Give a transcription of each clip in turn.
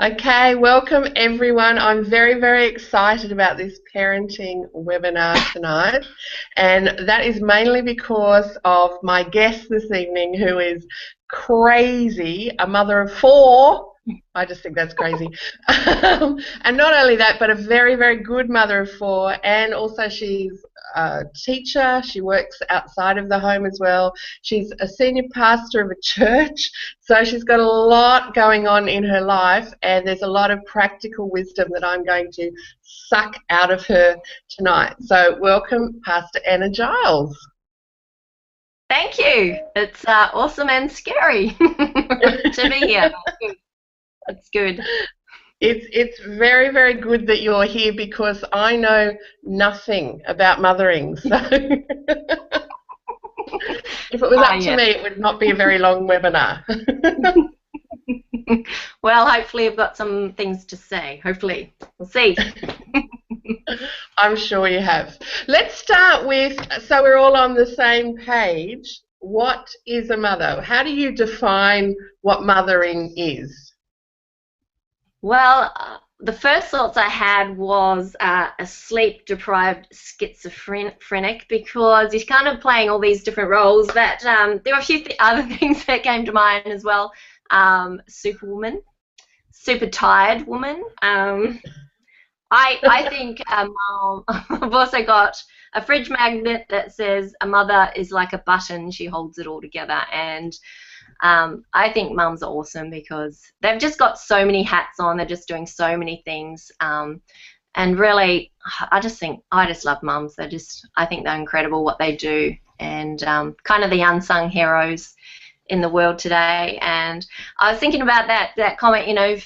Okay, welcome everyone. I'm very, very excited about this parenting webinar tonight, and that is mainly because of my guest this evening, who is crazy, a mother of four. I just think that's crazy. And not only that, but a very, very good mother of four, and also she's a teacher. She works outside of the home as well. She's a senior pastor of a church. So she's got a lot going on in her life, and there's a lot of practical wisdom that I'm going to suck out of her tonight. So welcome, Pastor Anna Giles. Thank you. It's awesome and scary to be here. It's good. It's very, very good that you're here because I know nothing about mothering. So if it was up to me, it would not be a very long webinar. Well, hopefully I've got some things to say. Hopefully. We'll see. I'm sure you have. Let's start with, so we're all on the same page, what is a mother? How do you define what mothering is? Well, the first thoughts I had was a sleep-deprived schizophrenic, because he's kind of playing all these different roles. That there were a few other things that came to mind as well. Superwoman, super tired woman. I think I've also got a fridge magnet that says a mother is like a button, she holds it all together. And I think mums are awesome because they've just got so many hats on, they're just doing so many things. And really, I just love mums. I think they're incredible what they do, and kind of the unsung heroes in the world today. And I was thinking about that comment, you know,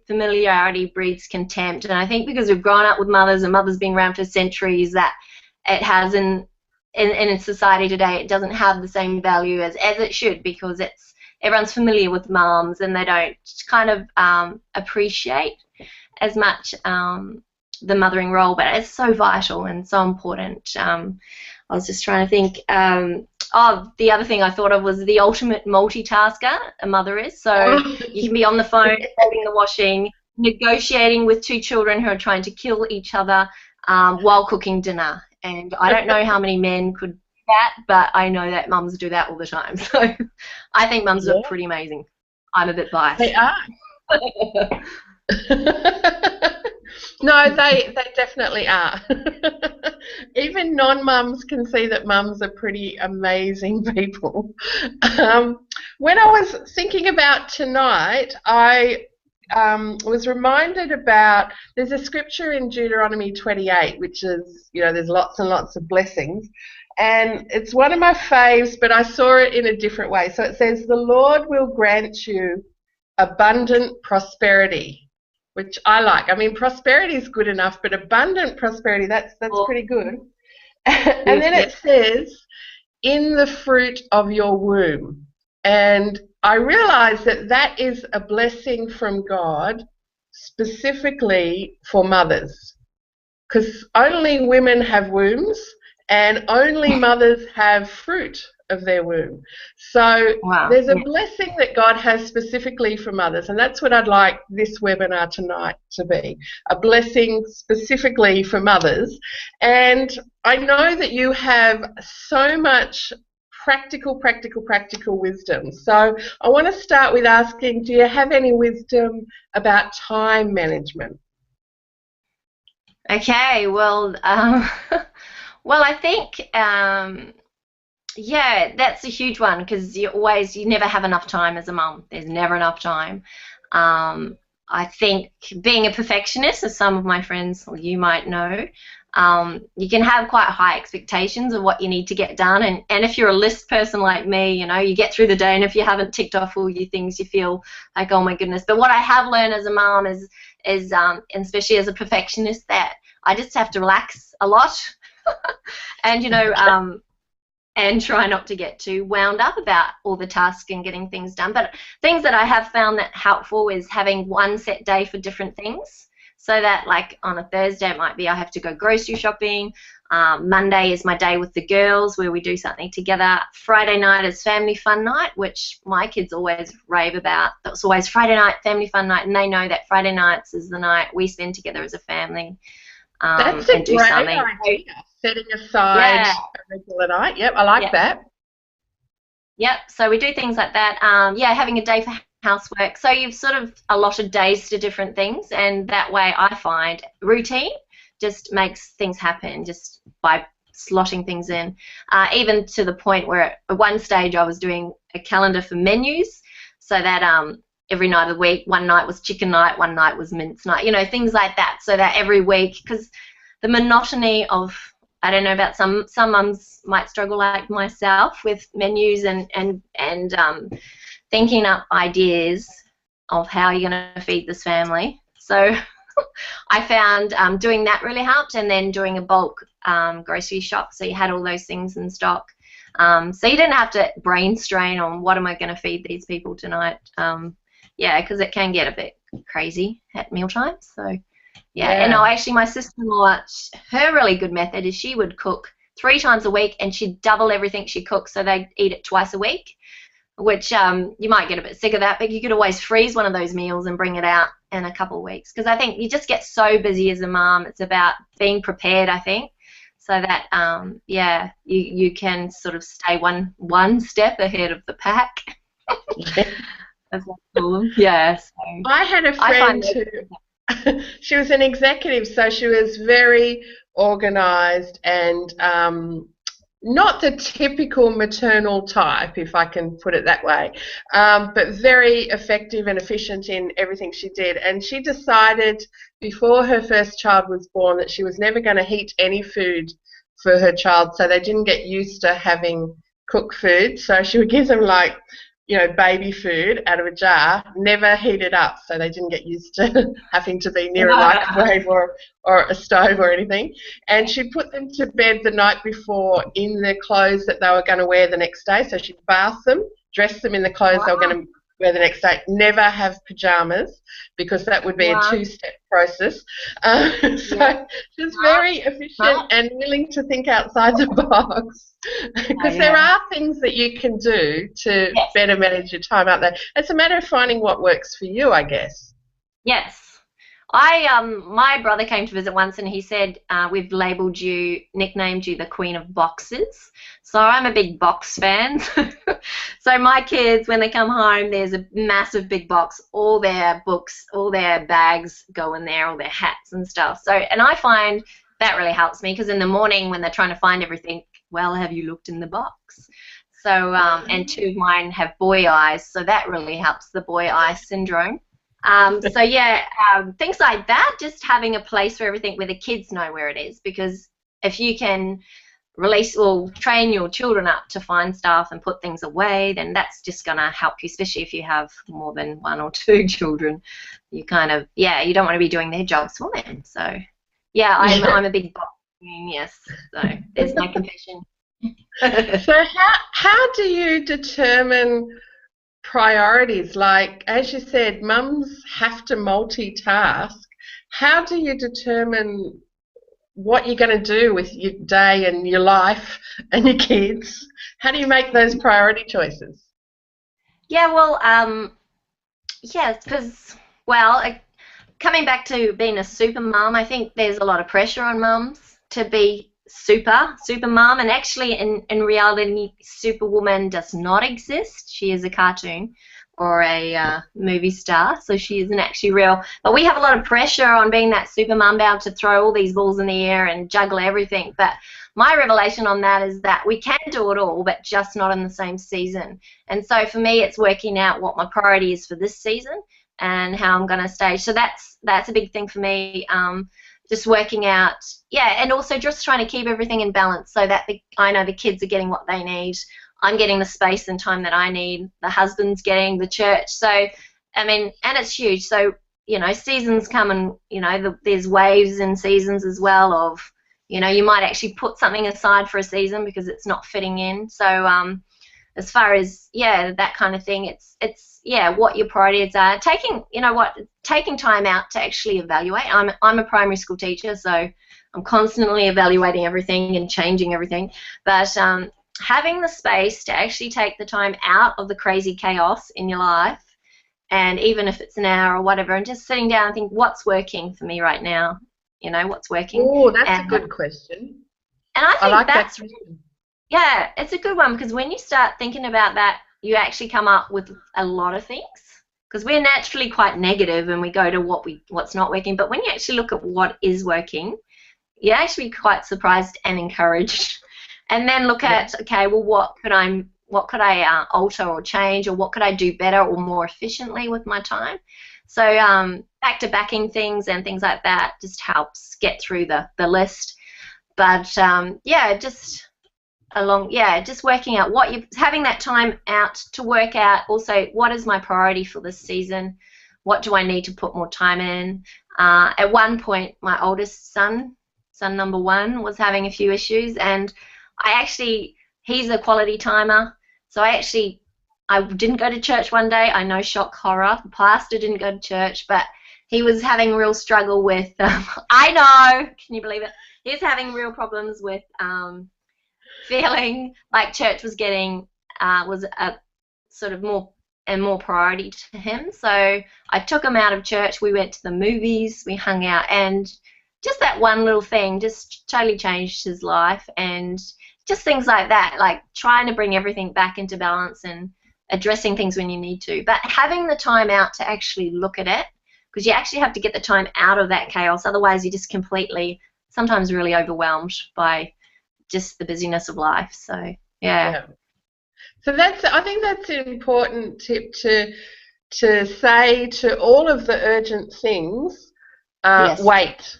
familiarity breeds contempt. And I think because we've grown up with mothers, and mothers being around for centuries, that it has in society today, it doesn't have the same value as it should, because everyone's familiar with mums and they don't kind of appreciate as much the mothering role. But it's so vital and so important. I was just trying to think. The other thing I thought of was the ultimate multitasker a mother is. So you can be on the phone, holding the washing, negotiating with two children who are trying to kill each other while cooking dinner. And I don't know how many men could do that, but I know that mums do that all the time. So I think mums are pretty amazing. I'm a bit biased. They are. No, they definitely are. Even non-mums can see that mums are pretty amazing people. When I was thinking about tonight, I was reminded about, there's a scripture in Deuteronomy 28, which is, you know, there's lots and lots of blessings. And it's one of my faves, but I saw it in a different way. So it says, the Lord will grant you abundant prosperity, which I like. I mean, prosperity is good enough, but abundant prosperity, that's pretty good. And then it says, in the fruit of your womb. And I realize that that is a blessing from God specifically for mothers, because only women have wombs and only mothers have fruit of their womb. So there's a blessing that God has specifically for mothers, and that's what I'd like this webinar tonight to be, a blessing specifically for mothers. And I know that you have so much practical wisdom. So I want to start with asking, do you have any wisdom about time management? Okay, well, well, I think, yeah, that's a huge one, because you never have enough time as a mum. There's never enough time. I think being a perfectionist, as some of my friends, or you might know, you can have quite high expectations of what you need to get done, and if you're a list person like me, you know, you get through the day, and if you haven't ticked off all your things, you feel like, oh my goodness. But what I have learned as a mom is and especially as a perfectionist, that I just have to relax a lot and, you know, and try not to get too wound up about all the tasks and getting things done. But things that I have found that helpful is having one set day for different things. So that, like, on a Thursday it might be I have to go grocery shopping. Monday is my day with the girls where we do something together. Friday night is family fun night, which my kids always rave about. That's always Friday night, family fun night, and they know that Friday nights is the night we spend together as a family. That's a and do great something. idea. Setting aside a regular night. Yep, I like that. Yep, so we do things like that. Having a day for housework. So you've sort of allotted days to different things, and that way I find routine just makes things happen just by slotting things in. Even to the point where at one stage I was doing a calendar for menus so that every night of the week, one night was chicken night, one night was mince night, things like that, so that every week, because the monotony of, I don't know about some mums might struggle like myself with menus and thinking up ideas of how you're going to feed this family. So I found doing that really helped, and then doing a bulk grocery shop, so you had all those things in stock. So you didn't have to brain strain on what am I going to feed these people tonight. Because it can get a bit crazy at mealtimes. So and actually my sister-in-law, her really good method is she would cook 3 times a week, and she'd double everything she cooks, so they'd eat it twice a week, which you might get a bit sick of that, but you could always freeze one of those meals and bring it out in a couple of weeks, because I think you just get so busy as a mum. It's about being prepared, I think, so that you can sort of stay one step ahead of the pack. As I call them. Yeah. So I had a friend who she was an executive, so she was very organised and not the typical maternal type, if I can put it that way, but very effective and efficient in everything she did. And she decided before her first child was born that she was never going to heat any food for her child, so they didn't get used to having cooked food. So she would give them baby food out of a jar, never heat it up, so they didn't get used to having to be near a microwave or a stove or anything. And she put them to bed the night before in the clothes that they were going to wear the next day. So she'd bath them, dress them in the clothes they were going to wear the next day, never have pajamas, because that would be a 2-step process. So she's very efficient and willing to think outside the box, because there are things that you can do to better manage your time out there. It's a matter of finding what works for you, I guess. Yes. My brother came to visit once, and he said, we've nicknamed you the Queen of Boxes. So I'm a big box fan. So my kids, when they come home, there's a massive big box. All their books, all their bags go in there, all their hats and stuff. So, and I find that really helps me, because in the morning when they're trying to find everything, well, have you looked in the box? So, and 2 of mine have boy eyes, so that really helps the boy eye syndrome. Things like that, just having a place for everything where the kids know where it is, because if you can train your children up to find stuff and put things away, then that's just going to help you, especially if you have more than 1 or 2 children. You kind of, you don't want to be doing their jobs for them. So, I'm a big box queen, yes. So there's my confession. So how do you determine priorities? Like, as you said, mums have to multitask. How do you determine what you're going to do with your day and your life and your kids? How do you make those priority choices? Because, coming back to being a super mum, I think there's a lot of pressure on mums to be super mum, and actually in reality, Superwoman does not exist. She is a cartoon or a movie star, so she isn't actually real. But we have a lot of pressure on being that super mum, be able to throw all these balls in the air and juggle everything. But my revelation on that is that we can do it all, but just not in the same season. And so for me, it's working out what my priority is for this season and how I'm going to stage. So that's a big thing for me. Just working out, and also just trying to keep everything in balance so that I know the kids are getting what they need. I'm getting the space and time that I need. The husband's getting the church. So, I mean, and it's huge. So, seasons come and, there's waves in seasons as well of, you might actually put something aside for a season because it's not fitting in. So, as far as, yeah, that kind of thing, it's yeah, what your priorities are. Taking time out to actually evaluate. I'm a primary school teacher, so I'm constantly evaluating everything and changing everything. But having the space to actually take the time out of the crazy chaos in your life, and even if it's an hour or whatever, and just sitting down and think, what's working for me right now? What's working? Oh, that's a good question. And I think like that's, that question. yeah, it's a good one, because when you start thinking about that, you actually come up with a lot of things. Because we're naturally quite negative and we go to what's not working. But when you actually look at what is working, you're actually quite surprised and encouraged. And then look at, okay, well, what could I alter or change, or what could I do better or more efficiently with my time? So back to backing things and things like that just helps get through the list. But yeah, just working out having that time out to work out also what is my priority for this season, what do I need to put more time in. At one point, my oldest son number 1, was having a few issues, and he's a quality timer, so I didn't go to church one day. I know, shock horror, the pastor didn't go to church, but he was having real struggle with, I know, can you believe it? He was having real problems with feeling like church was a sort of more and more priority to him. So I took him out of church. We went to the movies, we hung out, and just that one little thing just totally changed his life. And just things like that, like trying to bring everything back into balance and addressing things when you need to, but having the time out to actually look at it, because you actually have to get the time out of that chaos. Otherwise, you're just completely, sometimes really overwhelmed by just the busyness of life. So yeah. So I think that's an important tip to say to all of the urgent things. Yes. Wait.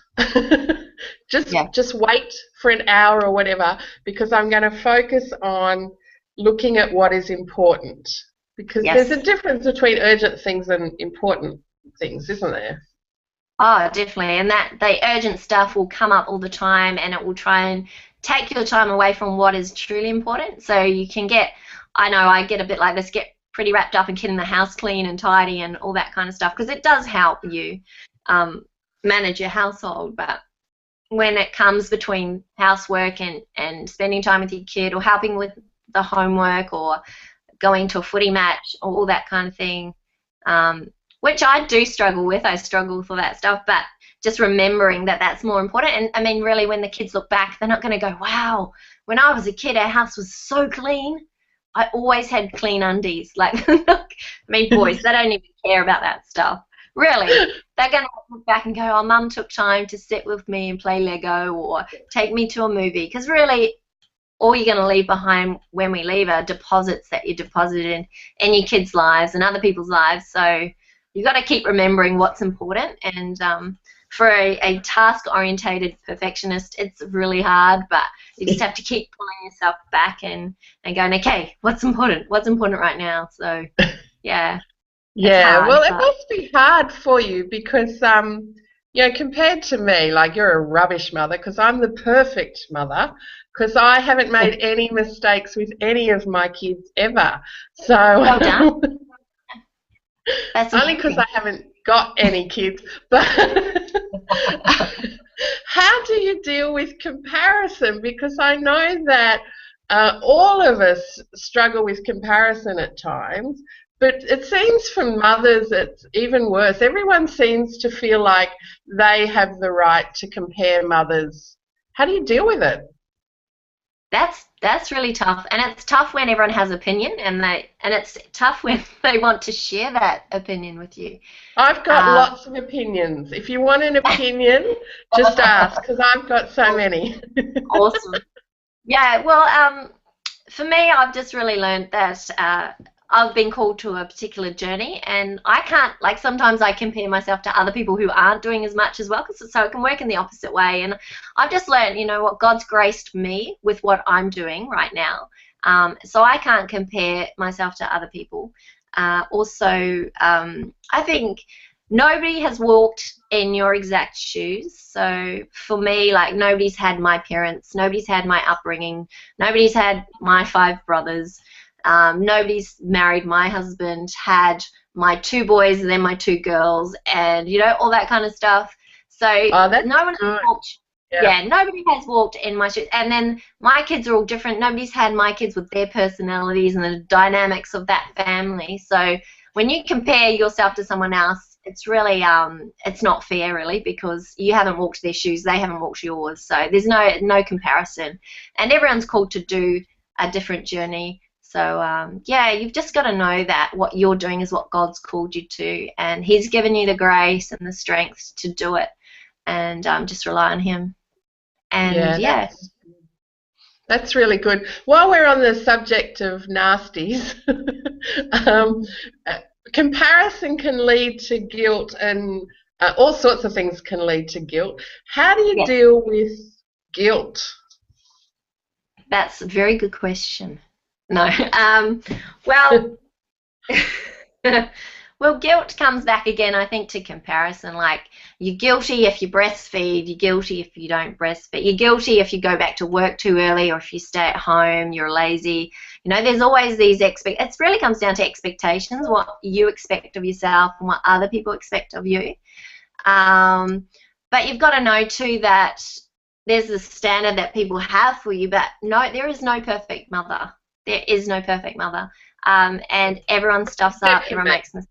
Just wait for an hour or whatever, because I'm going to focus on looking at what is important. Because there's a difference between urgent things and important things, isn't there? Oh, definitely. And that the urgent stuff will come up all the time, and it will try and take your time away from what is truly important. So you can I get a bit like this, get pretty wrapped up in getting the house clean and tidy and all that kind of stuff, because it does help you manage your household. But when it comes between housework and spending time with your kid, or helping with the homework, or going to a footy match, or all that kind of thing, which I do struggle with. I struggle for that stuff, but just remembering that that's more important. And I mean, really, when the kids look back, they're not going to go, wow, when I was a kid, our house was so clean. I always had clean undies. Like, I mean, boys, they don't even care about that stuff. Really, they're going to look back and go, oh, Mum took time to sit with me and play Lego, or take me to a movie. Because really, all you're going to leave behind when we leave are deposits that you deposited in your kids' lives and other people's lives. So you've got to keep remembering what's important. And for a task-orientated perfectionist, it's really hard, but you just have to keep pulling yourself back and going, okay, what's important? What's important right now? So, yeah. Yeah, hard, well, it must be hard for you because, compared to me, like, you're a rubbish mother, because I'm the perfect mother, because I haven't made any mistakes with any of my kids ever. So, well done. That's only because I haven't got any kids. But how do you deal with comparison? Because I know that all of us struggle with comparison at times. But it seems for mothers it's even worse. Everyone seems to feel like they have the right to compare mothers. How do you deal with it? That's really tough, and it's tough when everyone has opinion, and it's tough when they want to share that opinion with you. I've got lots of opinions. If you want an opinion, just ask, because I've got so many. Awesome. Yeah. Well, for me, I've just really learned that I've been called to a particular journey, and I can't, like, sometimes I compare myself to other people who aren't doing as much as well, so it can work in the opposite way. And I've just learned, what God's graced me with what I'm doing right now. So I can't compare myself to other people. Also, I think nobody has walked in your exact shoes. So for me, like, nobody's had my parents, nobody's had my upbringing, nobody's had my 5 brothers. Nobody's married my husband, had my 2 boys and then my 2 girls, and all that kind of stuff. So that's no one has walked. Yeah, nobody has walked in my shoes. And then my kids are all different. Nobody's had my kids with their personalities and the dynamics of that family. So when you compare yourself to someone else, it's really it's not fair, really, because you haven't walked their shoes, they haven't walked yours. So there's no comparison, and everyone's called to do a different journey. So yeah, you've just got to know that what you're doing is what God's called you to, and He's given you the grace and the strength to do it, and just rely on Him. And yeah. That's really good. While we're on the subject of nasties, comparison can lead to guilt, and all sorts of things can lead to guilt. How do you deal with guilt? That's a very good question. No. Well, well, guilt comes back again, I think, to comparison. Like, you're guilty if you breastfeed, you're guilty if you don't breastfeed, you're guilty if you go back to work too early, or if you stay at home, you're lazy. There's always these it really comes down to expectations, what you expect of yourself and what other people expect of you. But you've got to know, too, that there's a standard that people have for you, but no, there is no perfect mother. There is no perfect mother. And everyone stuffs up, everyone makes mistakes.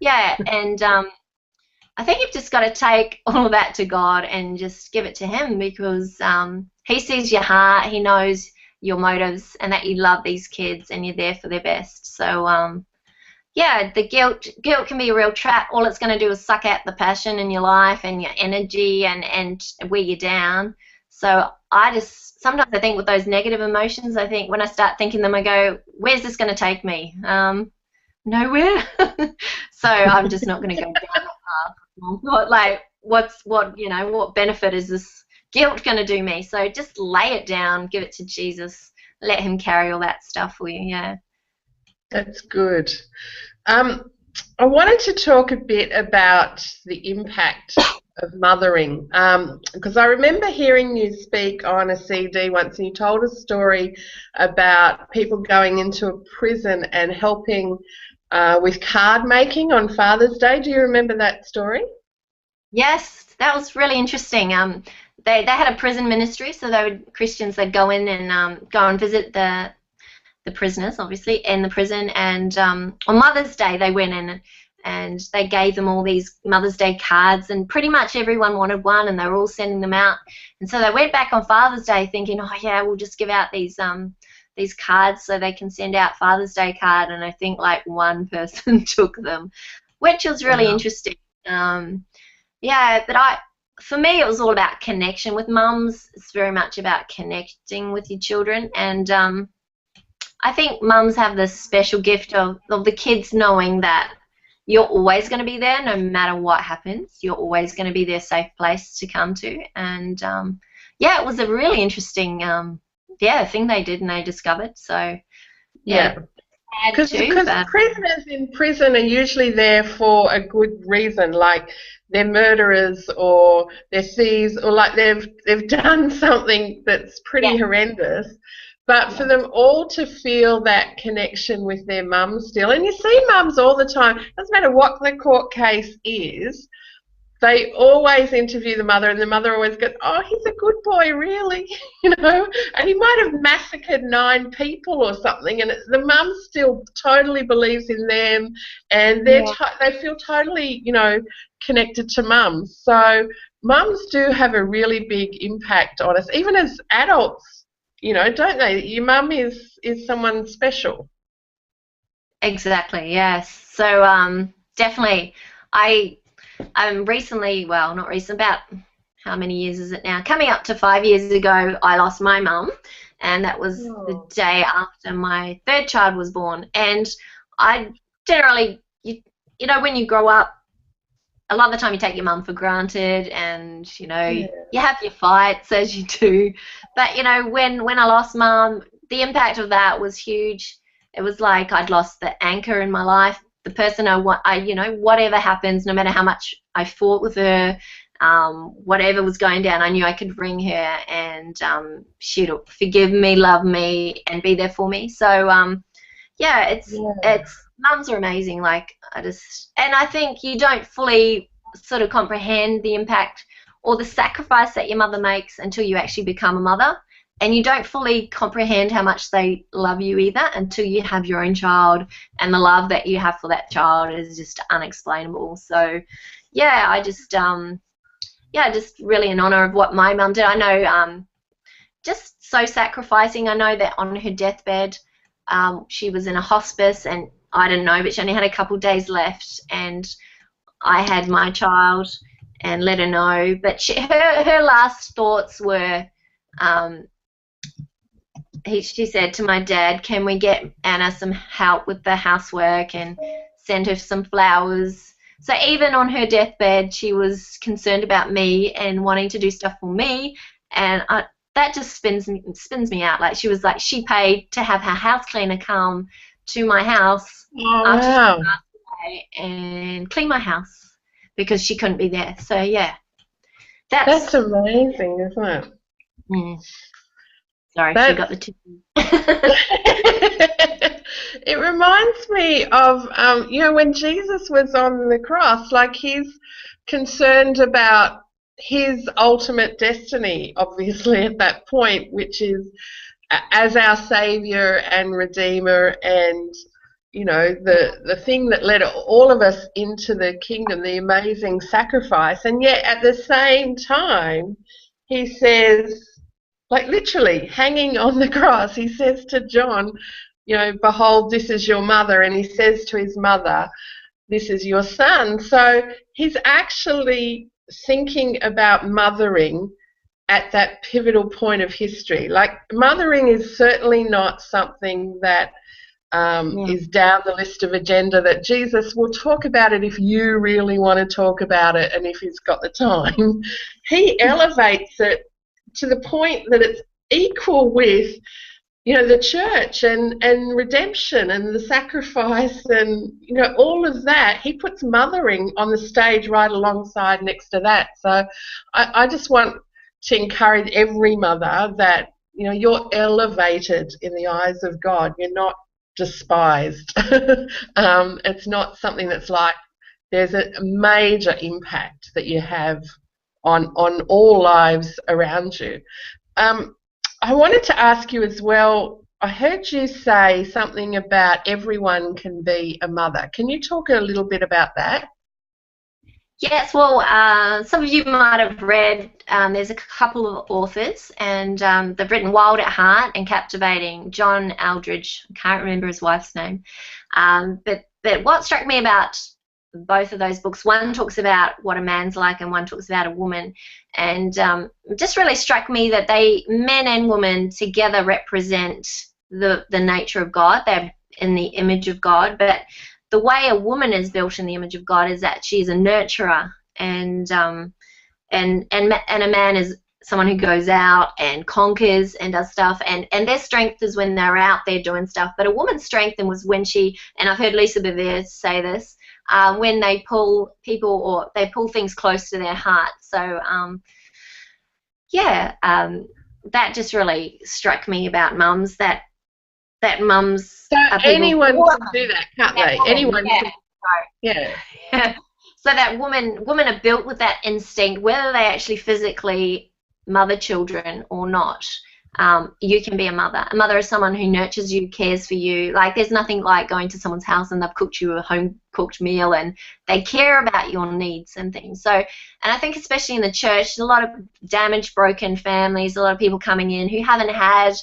Yeah, and I think you've just got to take all of that to God and just give it to Him, because He sees your heart, He knows your motives, and that you love these kids and you're there for their best. So yeah, the guilt can be a real trap. All it's going to do is suck out the passion in your life and your energy and wear you down. So sometimes I think with those negative emotions, I think when I start thinking them, I go, where's this going to take me? Nowhere. So I'm just not going to go down that path. What benefit is this guilt going to do me? So just lay it down, give it to Jesus, let Him carry all that stuff for you. Yeah. That's good. I wanted to talk a bit about the impact of mothering, because I remember hearing you speak on a CD once, and you told a story about people going into a prison and helping with card making on Father's Day. Do you remember that story? Yes, that was really interesting. They had a prison ministry, so Christians, they'd go in and go and visit the prisoners, obviously, in the prison, and on Mother's Day they went in and they gave them all these Mother's Day cards, and pretty much everyone wanted one, and they were all sending them out. And so they went back on Father's Day thinking, oh yeah, we'll just give out these cards so they can send out Father's Day card, and I think like one person took them, which was really interesting. Yeah, but for me it was all about connection with mums. It's very much about connecting with your children, and I think mums have this special gift of the kids knowing that you're always going to be there no matter what happens. You're always going to be their safe place to come to. And, yeah, it was a really interesting thing they did and they discovered. So, yeah. Because prisoners in prison are usually there for a good reason, like they're murderers or they're thieves, or like they've done something that's pretty horrendous. But for them all to feel that connection with their mum still, and you see mums all the time, doesn't matter what the court case is, they always interview the mother, and the mother always goes, oh, he's a good boy, really, and he might have massacred 9 people or something, and the mum still totally believes in them, and they feel totally, connected to mum. So mums do have a really big impact on us, even as adults. Don't they? Your mum is someone special. Exactly, yes. So definitely, I'm recently, well, not recent, about how many years is it now? Coming up to 5 years ago, I lost my mum, and that was the day after my 3rd child was born. And I generally, when you grow up, a lot of the time you take your mum for granted, and you have your fights as you do. But when I lost mum, the impact of that was huge. It was like I'd lost the anchor in my life, the person whatever happens, no matter how much I fought with her, whatever was going down, I knew I could ring her and she'd forgive me, love me, and be there for me. So yeah, Yeah. it's mums are amazing. Like and I think you don't fully sort of comprehend the impact or the sacrifice that your mother makes until you actually become a mother, and you don't fully comprehend how much they love you either until you have your own child, and the love that you have for that child is just unexplainable. So, yeah, yeah, just really in honor of what my mum did. I know just so sacrificing. I know that on her deathbed, she was in a hospice, and I didn't know, but she only had a couple of days left, and I had my child and let her know. But her last thoughts were, um, she said to my dad, "Can we get Anna some help with the housework and send her some flowers?" So even on her deathbed, she was concerned about me and wanting to do stuff for me, and that just spins me out. Like she paid to have her house cleaner come to my house Oh, after she wow. passed away and clean my house because she couldn't be there. So yeah, That's that's. amazing, isn't it? Mm, sorry, she got That's the two. it reminds me of when Jesus was on the cross, like he's concerned about his ultimate destiny, obviously at that point, which is as our savior and redeemer, and the thing that led all of us into the kingdom, the amazing sacrifice. And yet at the same time he says, like literally hanging on the cross, he says to John, behold, this is your mother, and he says to his mother, this is your son. So he's actually thinking about mothering at that pivotal point of history. Like, mothering is certainly not something that Yeah. is down the list of agenda, that Jesus will talk about it if you really want to talk about it and if he's got the time. He elevates it to the point that it's equal with the church and redemption and the sacrifice and all of that. He puts mothering on the stage right alongside next to that. So I just want to encourage every mother that you're elevated in the eyes of God. You're not despised. It's not something that's like, there's a major impact that you have on all lives around you. um, I wanted to ask you as well. I heard you say something about everyone can be a mother. Can you talk a little bit about that? Yes, well, some of you might have read, there's a couple of authors, and they've written Wild at Heart and Captivating, John Aldridge, I can't remember his wife's name. But what struck me about both of those books, one talks about what a man's like and one talks about a woman, and it just really struck me that men and women together represent the nature of God. They're in the image of God, but the way a woman is built in the image of God is that she's a nurturer, and a man is someone who goes out and conquers and does stuff, and their strength is when they're out there doing stuff. But a woman's strength was when and I've heard Lisa Bevere say this, when they pull people or they pull things close to their heart. So yeah, that just really struck me about mums, that mums So are people. anyone can do that, can't That they? woman, Anyone yeah. can. Yeah. So that women are built with that instinct, whether they actually physically mother children or not. You can be a mother. A mother is someone who nurtures you, cares for you. Like, there's nothing like going to someone's house and they've cooked you a home cooked meal and they care about your needs and things. So, and I think especially in the church, there's a lot of damaged, broken families, a lot of people coming in who haven't had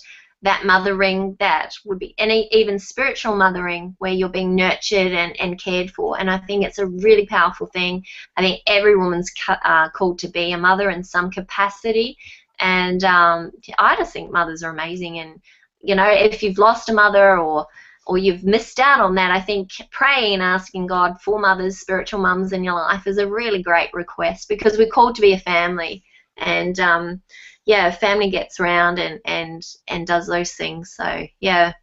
that mothering that would be any even spiritual mothering where you're being nurtured and cared for. And I think it's a really powerful thing. I think every woman's called to be a mother in some capacity, and I just think mothers are amazing. And if you've lost a mother or you've missed out on that, I think praying and asking God for mothers, spiritual mums in your life is a really great request, because we're called to be a family. And yeah, family gets around and does those things. So yeah.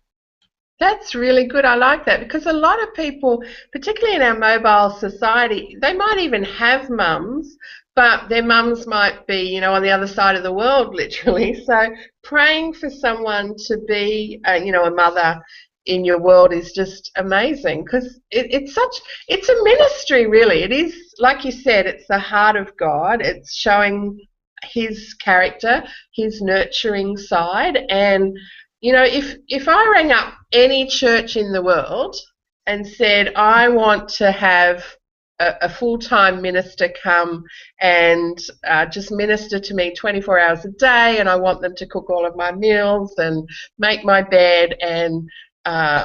That's really good. I like that, because a lot of people, particularly in our mobile society, they might even have mums, but their mums might be, on the other side of the world, literally. So praying for someone to be, a mother in your world is just amazing, because it's a ministry, really. It is, like you said, it's the heart of God. It's showing his character, his nurturing side. And if I rang up any church in the world and said, I want to have a full-time minister come and just minister to me 24 hours a day, and I want them to cook all of my meals and make my bed and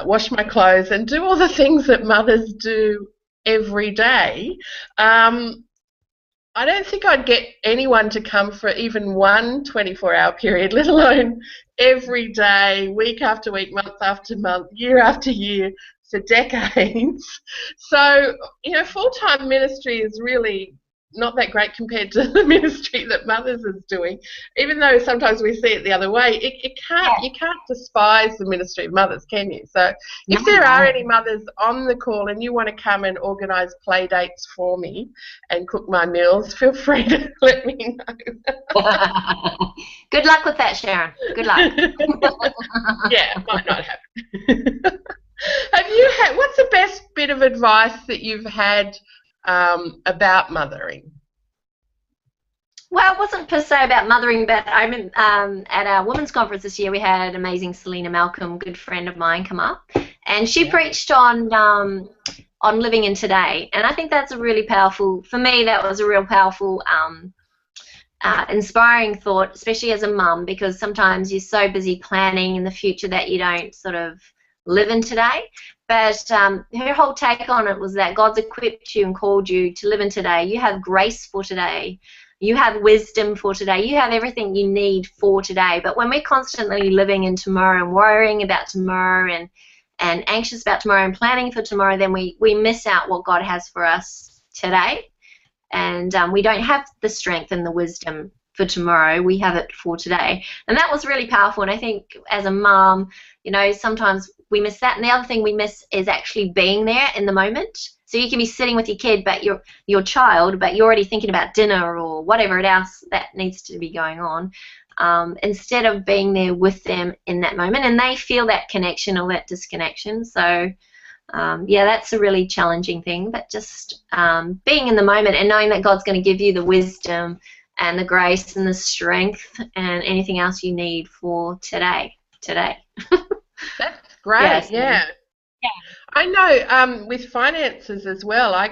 wash my clothes and do all the things that mothers do every day, I don't think I'd get anyone to come for even one 24-hour period, let alone every day, week after week, month after month, year after year, for decades. So, full-time ministry is really not that great compared to the ministry that Mothers is doing, even though sometimes we see it the other way. You can't despise the ministry of Mothers, can you? So if there are any mothers on the call and you want to come and organise play dates for me and cook my meals, feel free to let me know. Good luck with that, Sharon. Good luck. Yeah, it might not happen. What's the best bit of advice that you've had about mothering? Well, it wasn't per se about mothering, but at our women's conference this year, we had amazing Selena Malcolm, good friend of mine, come up, and she preached on living in today, and I think that's a really powerful. For me, that was a real powerful, inspiring thought, especially as a mum, because sometimes you're so busy planning in the future that you don't sort of live in today. But her whole take on it was that God's equipped you and called you to live in today. You have grace for today. You have wisdom for today. You have everything you need for today. But when we're constantly living in tomorrow and worrying about tomorrow and anxious about tomorrow and planning for tomorrow, then we miss out what God has for us today. And we don't have the strength and the wisdom for tomorrow. We have it for today. And that was really powerful. And I think as a mom, sometimes we miss that. And the other thing we miss is actually being there in the moment. So you can be sitting with your kid, but your child, but you're already thinking about dinner or whatever else that needs to be going on, instead of being there with them in that moment. And they feel that connection or that disconnection. So, that's a really challenging thing. But just being in the moment and knowing that God's going to give you the wisdom and the grace and the strength and anything else you need for today. That's great. Yes. Yeah. I know with finances as well, I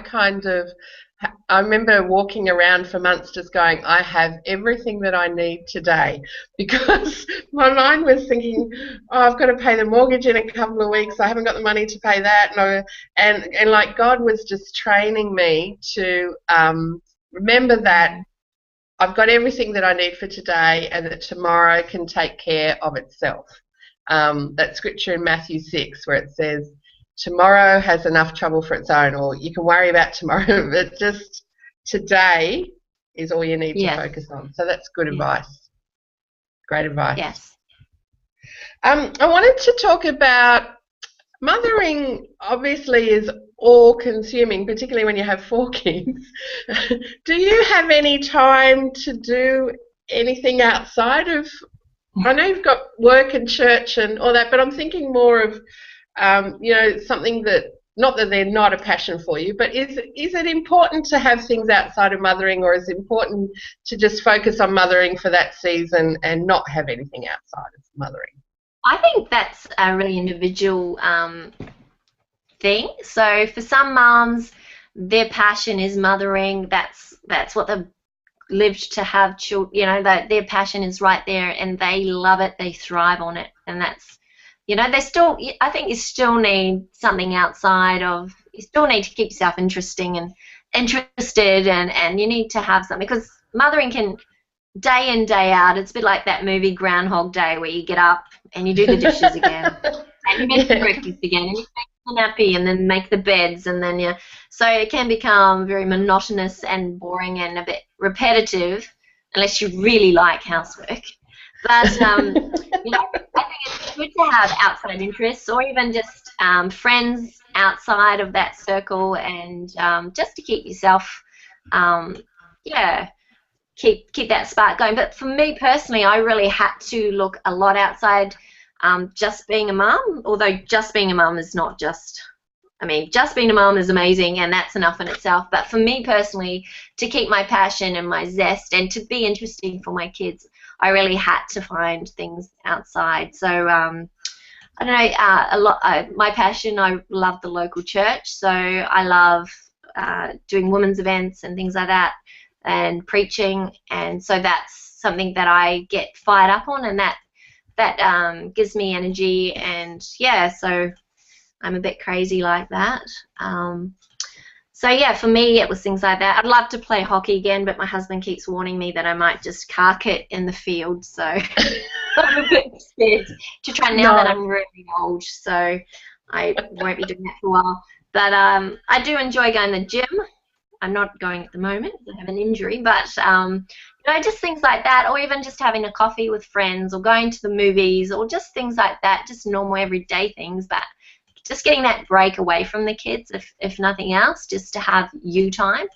remember walking around for months just going, I have everything that I need today, because my mind was thinking, I've got to pay the mortgage in a couple of weeks, I haven't got the money to pay that, and like God was just training me to remember that I've got everything that I need for today and that tomorrow can take care of itself. That scripture in Matthew 6 where it says, tomorrow has enough trouble for its own, or you can worry about tomorrow, but just today is all you need to focus on. So that's good advice. Great advice. Yes. I wanted to talk about mothering. Obviously is all-consuming, particularly when you have 4 kids. Do you have any time to do anything outside of, I know you've got work and church and all that, but I'm thinking more of something that, not that they're not a passion for you, but is it important to have things outside of mothering, or is it important to just focus on mothering for that season and not have anything outside of mothering? I think that's a really individual thing. So for some moms, their passion is mothering. That's what they've lived to have children. That their passion is right there and they love it. They thrive on it, and that's. I think you still need something outside of, you still need to keep yourself interested and you need to have something, because mothering can, day in, day out, it's a bit like that movie Groundhog Day where you get up and you do the dishes again and you make the breakfast again and you make the nappy and then make the beds and then so it can become very monotonous and boring and a bit repetitive unless you really like housework. But, I think it's good to have outside interests or even just friends outside of that circle, and just to keep yourself, keep that spark going. But for me personally, I really had to look a lot outside just being a mum, although just being a mum is not just, I mean, just being a mum is amazing and that's enough in itself. But for me personally, to keep my passion and my zest and to be interesting for my kids, I really had to find things outside. So I don't know, my passion, I love the local church. So I love doing women's events and things like that and preaching. And so that's something that I get fired up on, and that gives me energy. And yeah, so I'm a bit crazy like that. So yeah, for me it was things like that. I'd love to play hockey again, but my husband keeps warning me that I might just cark it in the field. So I'm a bit scared to try now that I'm really old. So I won't be doing that for a while. But I do enjoy going to the gym. I'm not going at the moment because I have an injury, but you know, just things like that, or even just having a coffee with friends, or going to the movies, or just things like that, just normal everyday things. But just getting that break away from the kids, if nothing else, just to have you time.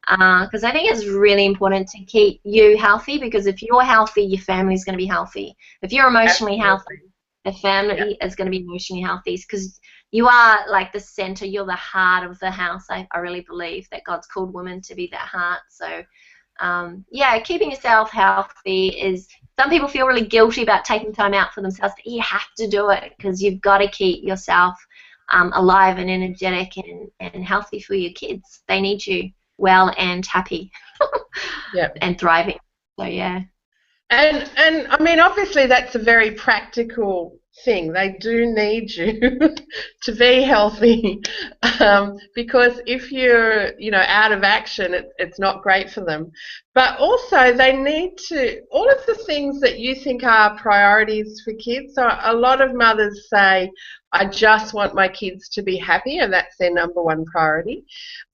Because I think it's really important to keep you healthy, because if you're healthy, your family's going to be healthy. If you're emotionally healthy, the family is going to be emotionally healthy, because you are like the center, you're the heart of the house. I really believe that God's called women to be that heart. So, yeah, keeping yourself healthy is, some people feel really guilty about taking time out for themselves, but you have to do it because you've got to keep yourself alive and energetic and healthy for your kids. They need you well and happy and thriving. So, yeah. And I mean, obviously that's a very practical thing. They do need you to be healthy, because if you're, you know, out of action, it's not great for them. But also they need to, all of the things that you think are priorities for kids. So a lot of mothers say, I just want my kids to be happy, and that's their number one priority.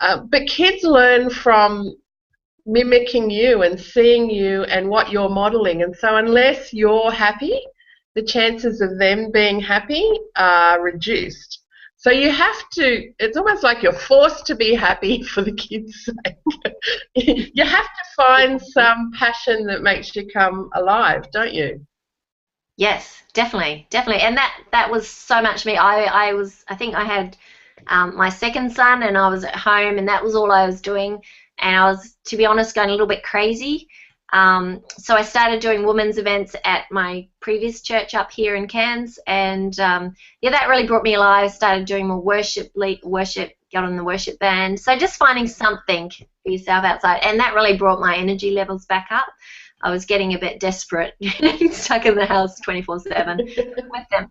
But kids learn from mimicking you and seeing you and what you're modeling, and so unless you're happy, the chances of them being happy are reduced. So you have to, it's almost like you're forced to be happy for the kids' sake. You have to find some passion that makes you come alive, don't you? Yes, definitely, definitely. And that was so much me. I think I had my second son, and I was at home, and that was all I was doing. And I was, to be honest, going a little bit crazy. So I started doing women's events at my previous church up here in Cairns, and yeah, that really brought me alive. I started doing more worship, got on the worship band. So just finding something for yourself outside, and that really brought my energy levels back up. I was getting a bit desperate, stuck in the house 24/7 with them.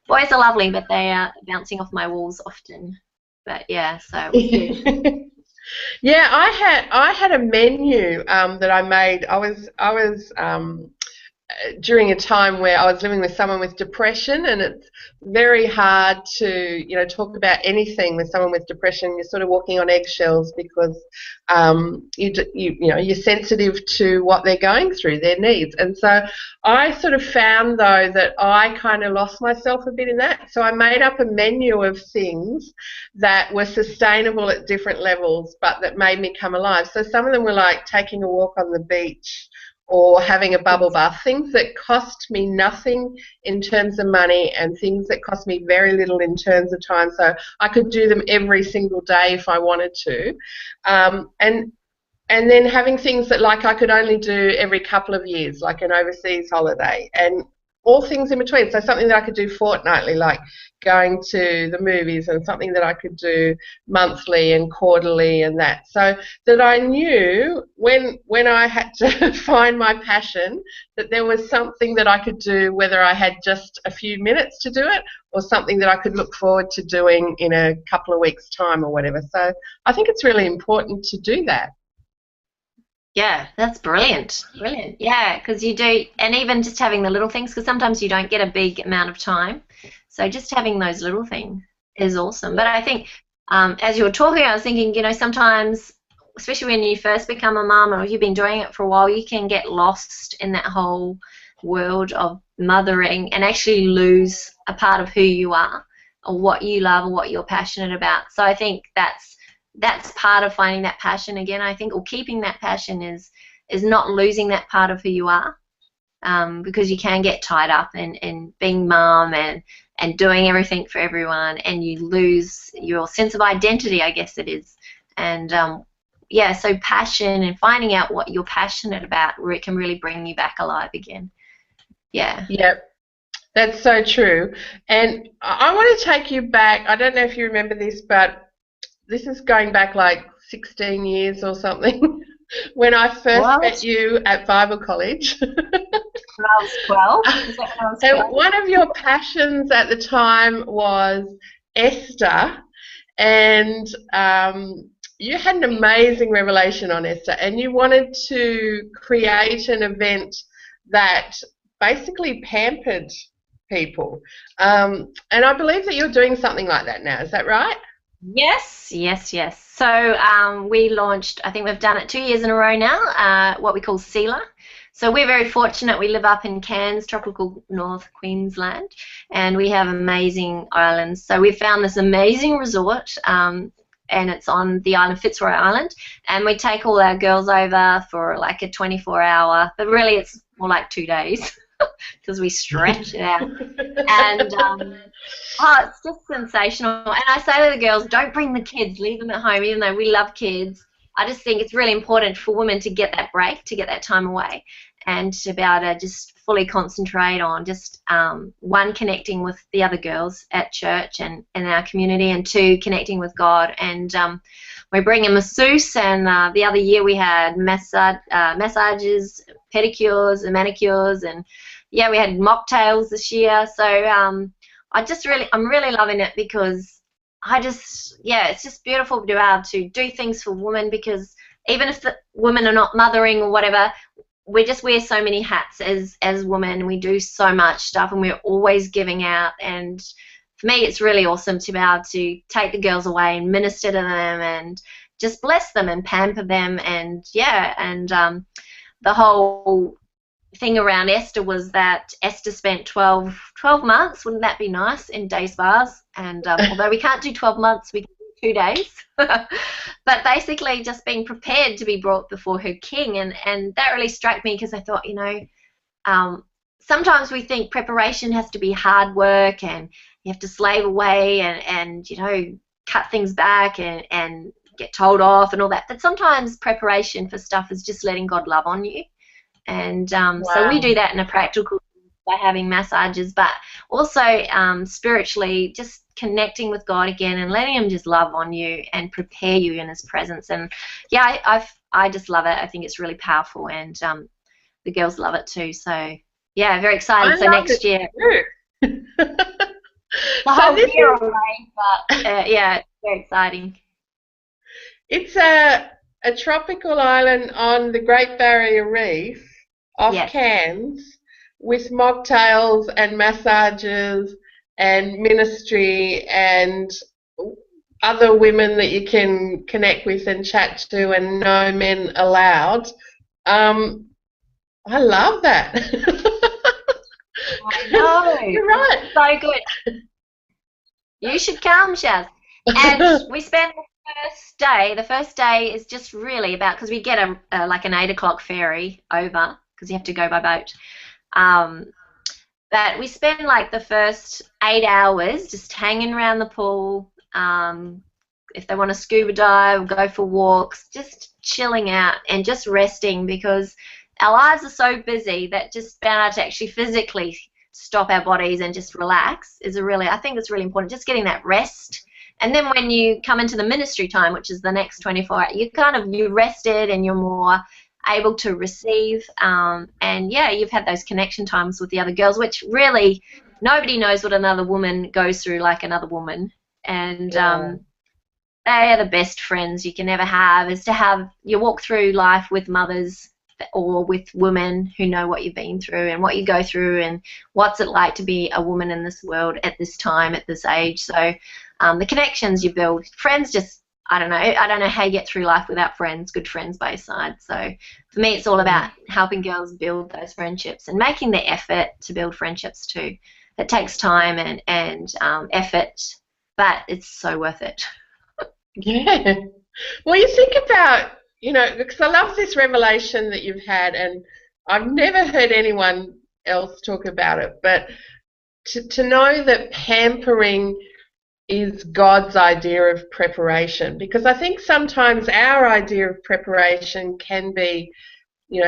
Boys are lovely, but they are bouncing off my walls often. But yeah, so it was good. Yeah, I had a menu that I made. I was during a time where I was living with someone with depression, and it's very hard to, you know, talk about anything with someone with depression. You're sort of walking on eggshells because you know, you're sensitive to what they're going through, their needs. And so I sort of found, though, that I kind of lost myself a bit in that. So I made up a menu of things that were sustainable at different levels, but that made me come alive. So some of them were like taking a walk on the beach, or having a bubble bath, things that cost me nothing in terms of money and things that cost me very little in terms of time. So I could do them every single day if I wanted to. And then having things that, like, I could only do every couple of years, like an overseas holiday, and all things in between. So something that I could do fortnightly, like going to the movies, and something that I could do monthly and quarterly, and that. So that I knew when I had to find my passion, that there was something that I could do, whether I had just a few minutes to do it or something that I could look forward to doing in a couple of weeks' time or whatever. So I think it's really important to do that. Yeah, that's brilliant. Brilliant. Yeah, because you do, and even just having the little things, because sometimes you don't get a big amount of time. So just having those little things is awesome. But I think as you were talking, I was thinking, you know, sometimes, especially when you first become a mum or you've been doing it for a while, you can get lost in that whole world of mothering and actually lose a part of who you are or what you love or what you're passionate about. So I think that's part of finding that passion again, I think, or keeping that passion is not losing that part of who you are. because you can get tied up in being mum and doing everything for everyone, and you lose your sense of identity, I guess it is. And yeah, so passion and finding out what you're passionate about, where it can really bring you back alive again. Yeah. Yep. That's so true. And I want to take you back. I don't know if you remember this, but this is going back like 16 years or something. When I first met you at Bible College. When I was 12? Is that when I was 12? And one of your passions at the time was Esther, and you had an amazing revelation on Esther, and you wanted to create an event that basically pampered people. And I believe that you're doing something like that now. Is that right? Yes. So we launched, I think we've done it 2 years in a row now, what we call SELA. So we're very fortunate. We live up in Cairns, tropical North Queensland, and we have amazing islands. So we found this amazing resort, and it's on the island, Fitzroy Island, and we take all our girls over for like a 24-hour, but really it's more like 2 days. Because we stretch it out, and it's just sensational. And I say to the girls, don't bring the kids, leave them at home, even though we love kids. I just think it's really important for women to get that break, to get that time away, and to be able to just fully concentrate on just one, connecting with the other girls at church and in our community, and two, connecting with God. And we bring a masseuse, and the other year we had massages, pedicures and manicures, and yeah, we had mocktails this year. So I'm really loving it, because it's just beautiful to be able to do things for women, because even if the women are not mothering or whatever, we just wear so many hats as women. We do so much stuff, and we're always giving out. And for me, it's really awesome to be able to take the girls away and minister to them and just bless them and pamper them. And the whole thing around Esther was that Esther spent 12 months, wouldn't that be nice, in day spas? And although we can't do 12 months, we can do 2 days. But basically just being prepared to be brought before her king. And that really struck me, because I thought, sometimes we think preparation has to be hard work, and you have to slave away and cut things back and get told off and all that. But sometimes preparation for stuff is just letting God love on you. And so we do that in a practical by having massages, but also spiritually just connecting with God again and letting Him just love on you and prepare you in His presence. And yeah, I just love it. I think it's really powerful, and the girls love it too. So yeah, very excited. So next year, the whole year away, but yeah, it's very exciting. It's a tropical island on the Great Barrier Reef off Cairns, with mocktails and massages and ministry and other women that you can connect with and chat to, and no men allowed. I love that. I know. You're right. So good. You should come, Shaz. And we spend the first day is just really about, because we get like an 8 o'clock ferry over, because you have to go by boat. But we spend like the first 8 hours just hanging around the pool. If they want to scuba dive, go for walks, just chilling out and just resting, because our lives are so busy that just being able to actually physically stop our bodies and just relax I think it's really important, just getting that rest. And then when you come into the ministry time, which is the next 24 hours, you're rested and you're more able to receive. And yeah, you've had those connection times with the other girls, which really nobody knows what another woman goes through like another woman. And they are the best friends you can ever have, is to have you walk through life with mothers or with women who know what you've been through and what you go through and what's it like to be a woman in this world at this time, at this age. So the connections you build, friends, just I don't know how you get through life without friends, good friends by your side. So for me, it's all about helping girls build those friendships and making the effort to build friendships too. It takes time and effort, but it's so worth it. Yeah. Well, you think about, because I love this revelation that you've had, and I've never heard anyone else talk about it, but to know that pampering is God's idea of preparation, because I think sometimes our idea of preparation can be,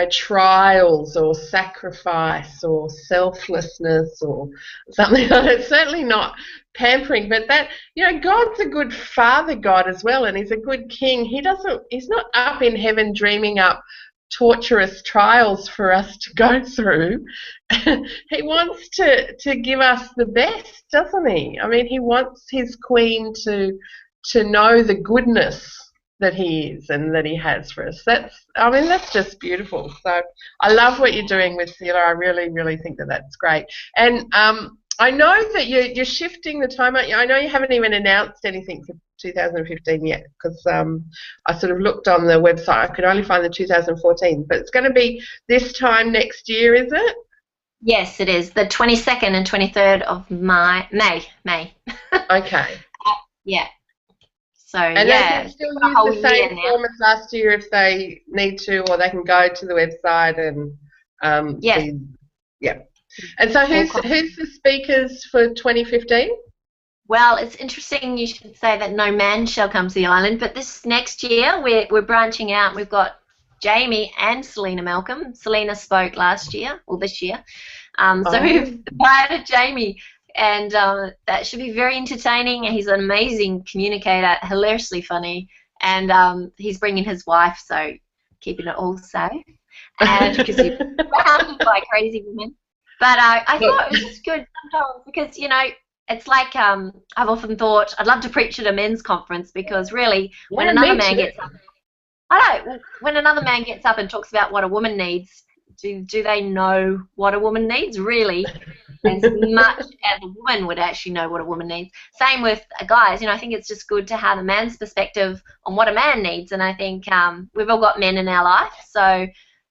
trials or sacrifice or selflessness or something. It's certainly not pampering, but that, God's a good father God as well, and he's a good king. He's not up in heaven dreaming up torturous trials for us to go through. He wants to give us the best, doesn't he? I mean, he wants his queen to know the goodness that he is and that he has for us. That's just beautiful. So I love what you're doing with Selah. I really, really think that that's great. And I know that you're shifting the time. I know you haven't even announced anything for 2015 yet, because I sort of looked on the website. I could only find the 2014, but it's going to be this time next year, is it? Yes, it is. The 22nd and 23rd of May. Okay. Yeah. So, and yeah. they can still use the same form as last year if they need to, or they can go to the website and yes. Yeah. And so who's the speakers for 2015? Well, it's interesting you should say that no man shall come to the island, but this next year we're branching out. We've got Jamie and Selena Malcolm. Selena spoke last year, or this year. So we've invited Jamie, and that should be very entertaining. He's an amazing communicator, hilariously funny, and he's bringing his wife, so keeping it all safe. And because he's surrounded by crazy women. But I thought it was good sometimes because, it's like I've often thought I'd love to preach at a men's conference, because really when another man gets up, when another man gets up and talks about what a woman needs, do they know what a woman needs really? As much as a woman would actually know what a woman needs. Same with guys. I think it's just good to have a man's perspective on what a man needs, and I think we've all got men in our life, so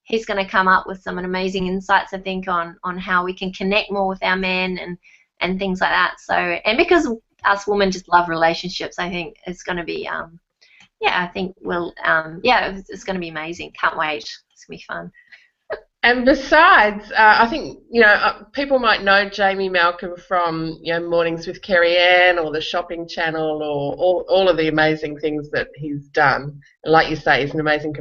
he's going to come up with some amazing insights, I think, on how we can connect more with our men and things like that. So, and because us women just love relationships, I think it's going to be, I think it's going to be amazing. Can't wait. It's going to be fun. And besides, I think, people might know Jamie Malcolm from, Mornings with Kerry Ann or the Shopping Channel or all of the amazing things that he's done. And like you say, he's an amazing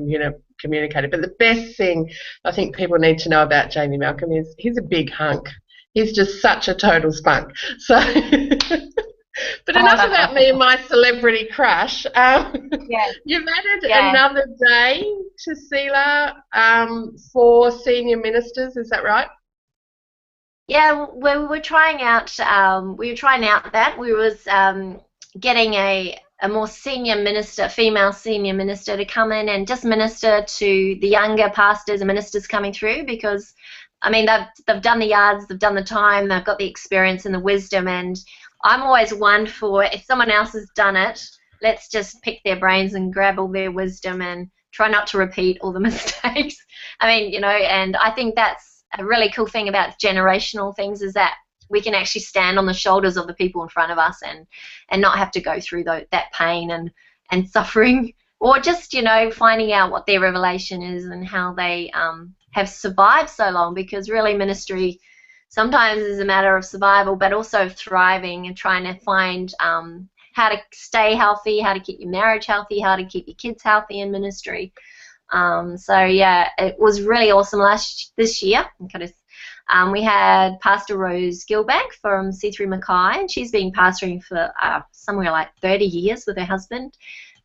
communicator. But the best thing I think people need to know about Jamie Malcolm is he's a big hunk. He's just such a total spunk. So, but enough about me and my celebrity crush. You've added another day to Selah for senior ministers. Is that right? Yeah, we were trying out. That we was getting a more senior minister, female senior minister, to come in and just minister to the younger pastors and ministers coming through, because they've done the yards, they've done the time, they've got the experience and the wisdom, and I'm always one for, if someone else has done it, let's just pick their brains and grab all their wisdom and try not to repeat all the mistakes. And I think that's a really cool thing about generational things, is that we can actually stand on the shoulders of the people in front of us and not have to go through that pain and suffering, or just, finding out what their revelation is and how they have survived so long, because really ministry sometimes is a matter of survival, but also of thriving and trying to find how to stay healthy, how to keep your marriage healthy, how to keep your kids healthy in ministry. It was really awesome this year. We had Pastor Rose Gilbank from C3 Mackay, and she's been pastoring for somewhere like 30 years with her husband.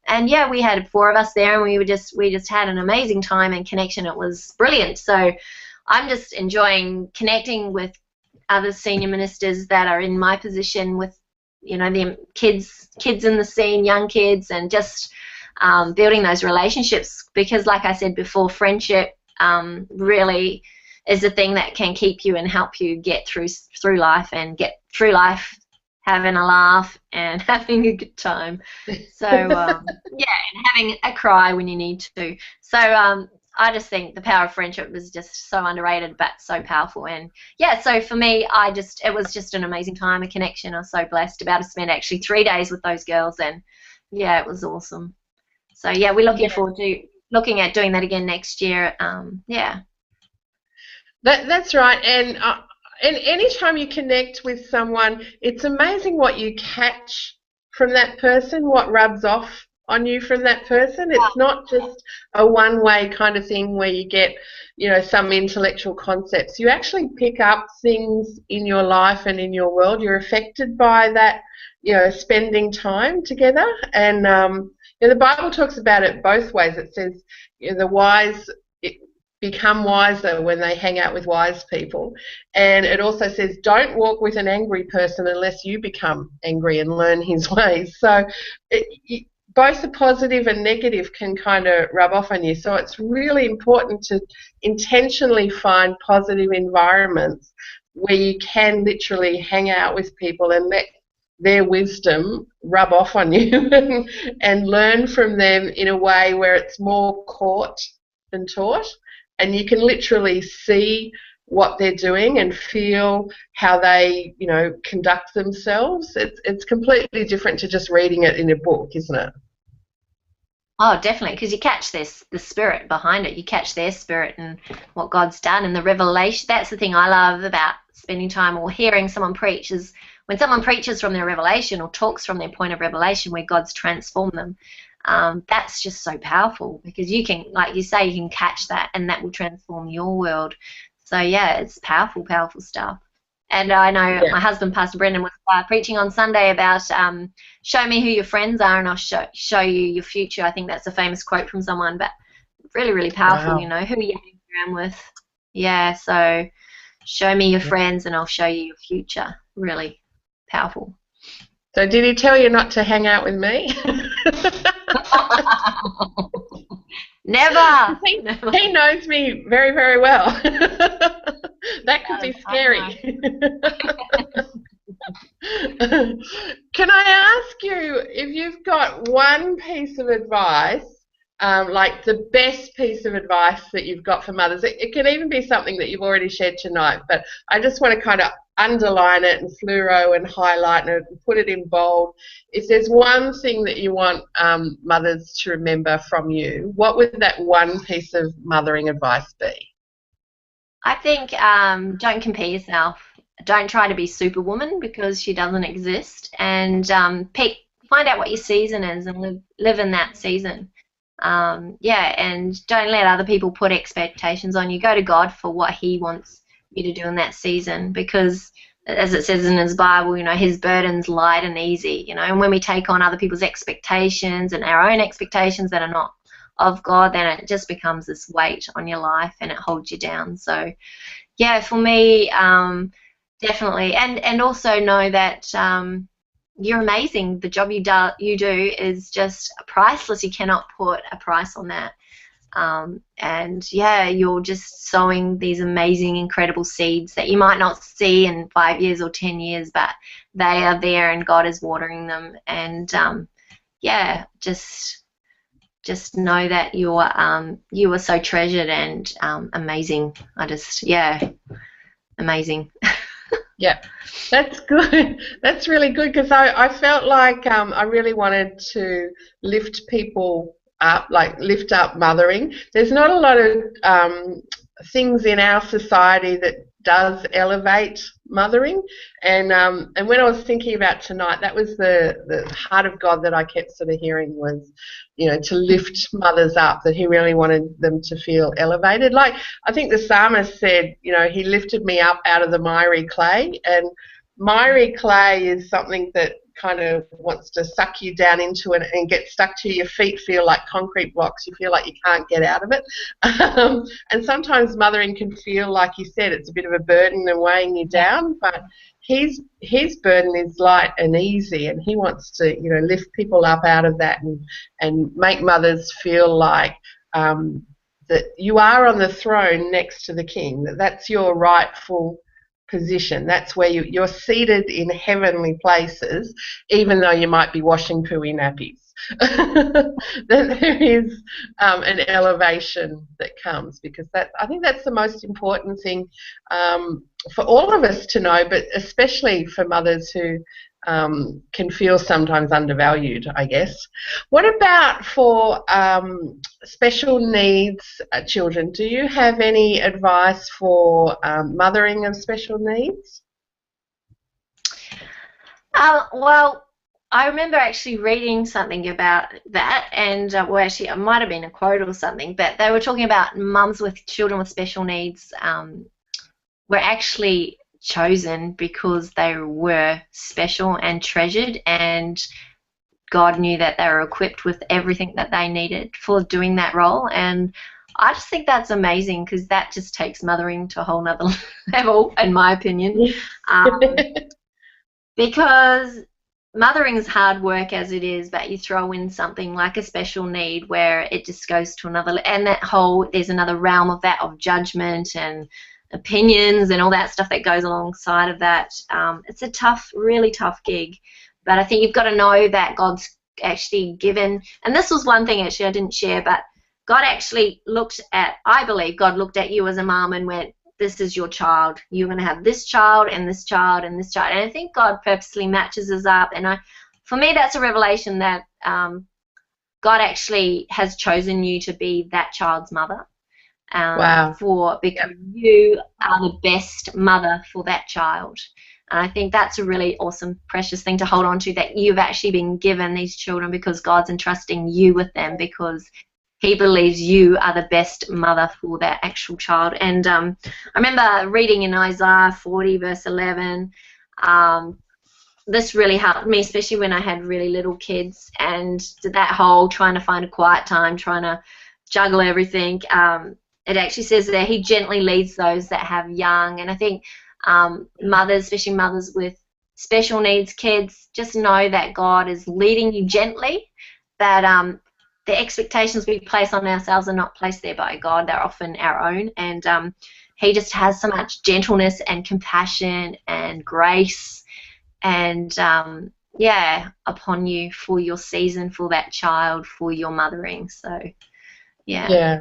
And we had 4 of us there, and we just had an amazing time and connection. It was brilliant. So I'm just enjoying connecting with other senior ministers that are in my position, with the kids in the scene, young kids, and just building those relationships, because like I said before, friendship really is the thing that can keep you and help you get through life and get through life having a laugh and having a good time. So and having a cry when you need to. So I just think the power of friendship was just so underrated, but so powerful. And so for me, it was just an amazing time, a connection. I was so blessed. About to spend actually 3 days with those girls, and it was awesome. So we're looking forward to looking at doing that again next year. That's right. And any time you connect with someone, it's amazing what you catch from that person, what rubs off on you from that person. It's not just a one-way kind of thing where you get, some intellectual concepts. You actually pick up things in your life and in your world. You're affected by that, spending time together. And the Bible talks about it both ways. It says the wise become wiser when they hang out with wise people, and it also says don't walk with an angry person unless you become angry and learn his ways. So both the positive and negative can kind of rub off on you, so it's really important to intentionally find positive environments where you can literally hang out with people and let their wisdom rub off on you and learn from them in a way where it's more caught than taught. And you can literally see what they're doing and feel how they, conduct themselves. It's completely different to just reading it in a book, isn't it? Oh, definitely, because you catch the spirit behind it. You catch their spirit and what God's done and the revelation. That's the thing I love about spending time or hearing someone preach, is when someone preaches from their revelation or talks from their point of revelation where God's transformed them. That's just so powerful, because you can, like you say, you can catch that and that will transform your world. So yeah, it's powerful, powerful stuff. And I know my husband, Pastor Brendan, was preaching on Sunday about show me who your friends are and I'll show you your future. I think that's a famous quote from someone, but really, really powerful. Wow. Who are you hanging around with? Yeah, so show me your friends and I'll show you your future. Really powerful. So did he tell you not to hang out with me? Never. He knows me very, very well. That could be scary. Can I ask you if you've got one piece of advice, like the best piece of advice that you've got for mothers? It can even be something that you've already shared tonight, but I just want to kind of underline it and fluoro and highlight it and put it in bold. If there's one thing that you want mothers to remember from you, what would that one piece of mothering advice be? I think don't compare yourself. Don't try to be Superwoman, because she doesn't exist. And find out what your season is and live in that season. And don't let other people put expectations on you. Go to God for what He wants you to do in that season, because as it says in His Bible, His burden's light and easy. And when we take on other people's expectations and our own expectations that are not of God, then it just becomes this weight on your life and it holds you down. So yeah, for me, definitely, and also know that you're amazing. The job you do is just priceless. You cannot put a price on that. And yeah, you're just sowing these amazing, incredible seeds that you might not see in 5 years or 10 years, but they are there and God is watering them. And just know that you are so treasured and amazing. Amazing. Yeah, that's good. That's really good, because I felt like I really wanted to lift people up, like lift up mothering. There's not a lot of things in our society that does elevate mothering, and when I was thinking about tonight, that was the heart of God that I kept sort of hearing was, to lift mothers up, that He really wanted them to feel elevated. Like I think the psalmist said, He lifted me up out of the miry clay, and miry clay is something that kind of wants to suck you down into it and get stuck to your feet, feel like concrete blocks. You feel like you can't get out of it. And sometimes mothering can feel, like you said, it's a bit of a burden and weighing you down, but his burden is light and easy, and He wants to, lift people up out of that and make mothers feel like that you are on the throne next to the King, that's your rightful position. That's where you're seated in heavenly places, even though you might be washing pooey nappies. That there is an elevation that comes, because I think that's the most important thing for all of us to know, but especially for mothers who can feel sometimes undervalued, I guess. What about for special needs children? Do you have any advice for mothering of special needs? Well, I remember actually reading something about that, and well, actually, it might have been a quote or something, but they were talking about mums with children with special needs were actually chosen because they were special and treasured, and God knew that they were equipped with everything that they needed for doing that role. And I just think that's amazing, because that just takes mothering to a whole nother level, in my opinion. Because mothering is hard work as it is, but you throw in something like a special need where it just goes to another, and there's another realm of that, of judgment and opinions and all that stuff that goes alongside of that. It's a tough, really tough gig, but I think you've got to know that God's actually given, and this was one thing actually I didn't share, but God actually I believe God looked at you as a mom and went, this is your child. You're going to have this child and this child and this child. And I think God purposely matches us up. And for me, that's a revelation that God actually has chosen you to be that child's mother. Wow. Because you are the best mother for that child. And I think that's a really awesome, precious thing to hold on to, that you've actually been given these children because God's entrusting you with them, because He believes you are the best mother for that actual child. And I remember reading in Isaiah 40, verse 11, this really helped me, especially when I had really little kids, and that whole trying to find a quiet time, trying to juggle everything. It actually says that He gently leads those that have young. And I think mothers, especially mothers with special needs kids, just know that God is leading you gently, that the expectations we place on ourselves are not placed there by God. They're often our own. And He just has so much gentleness and compassion and grace and, upon you for your season, for that child, for your mothering. So, yeah. Yeah.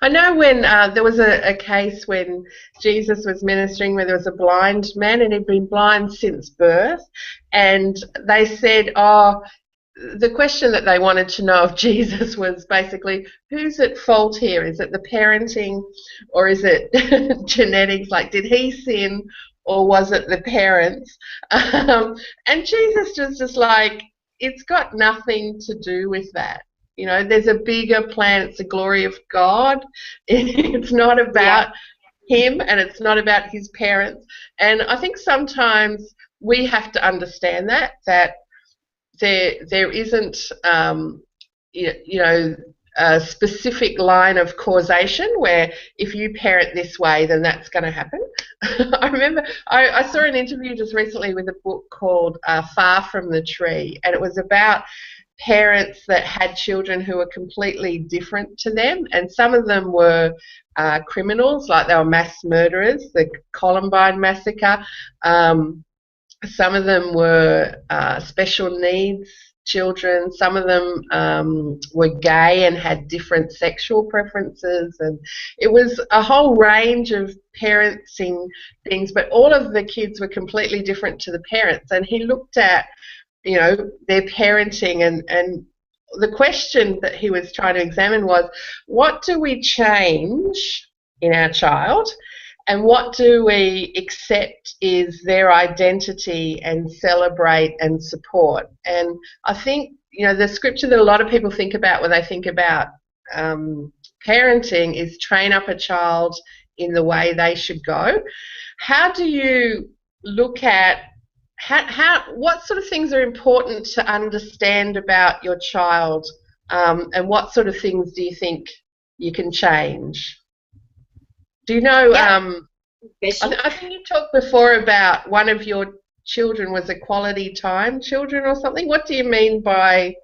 I know when there was a case when Jesus was ministering where there was a blind man, and he'd been blind since birth, and they said, the question that they wanted to know of Jesus was basically, who's at fault here? Is it the parenting, or is it genetics? Like, did he sin, or was it the parents? And Jesus was just like, it's got nothing to do with that. You know, there's a bigger plan. It's the glory of God. It's not about him, and it's not about his parents. And I think sometimes we have to understand that there isn't, a specific line of causation where if you parent this way, then that's going to happen. I remember I saw an interview just recently with a book called Far From the Tree, and it was about parents that had children who were completely different to them, and some of them were criminals, like they were mass murderers, the Columbine massacre. Some of them were special needs children. Some of them were gay and had different sexual preferences, and it was a whole range of parenting things, but all of the kids were completely different to the parents. And he looked at, their parenting, and the question that he was trying to examine was, what do we change in our child, and what do we accept is their identity and celebrate and support? And I think, the scripture that a lot of people think about when they think about parenting is train up a child in the way they should go. How do you look at what sort of things are important to understand about your child, and what sort of things do you think you can change? Do you know, I think you talked before about one of your children was a quality time children or something. What do you mean by